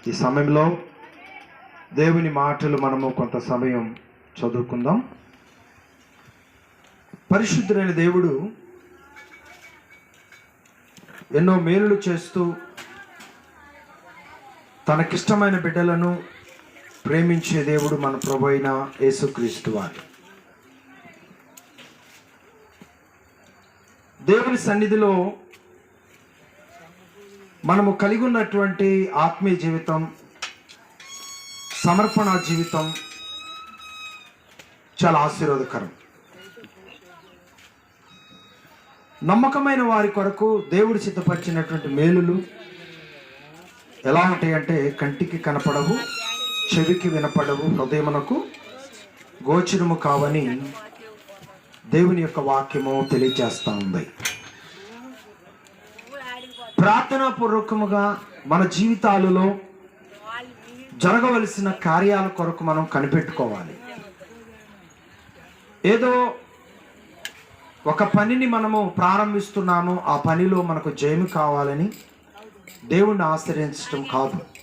ఈ సమయంలో దేవుని మాటలు మనము కొంత సమయం చదువుకుందాం. పరిశుద్ధుడైన దేవుడు ఎన్నో మేలులు చేస్తూ తనకిష్టమైన బిడ్డలను ప్రేమించే దేవుడు మన ప్రభు అయిన యేసుక్రీస్తు వారు. దేవుని సన్నిధిలో మనము కలిగి ఉన్నటువంటి ఆత్మీయ జీవితం, సమర్పణ జీవితం చాలా ఆశీర్వాదకరం. నమ్మకమైన వారి కొరకు దేవుడు సిద్ధపరిచినటువంటి మేలులు ఎలా ఉంటాయంటే కంటికి కనపడవు, చెవికి వినపడవు, హృదయమునకు గోచరము కావని దేవుని యొక్క వాక్యము తెలియజేస్తూ ఉంది. ప్రార్థనాపూర్వకముగా మన జీవితాలలో జరగవలసిన కార్యాల కొరకు మనం కనిపెట్టుకోవాలి. ఏదో ఒక పనిని మనము ప్రారంభిస్తున్నాము, ఆ పనిలో మనకు జయము కావాలని దేవుణ్ణి ఆశ్రయించడం కాదు.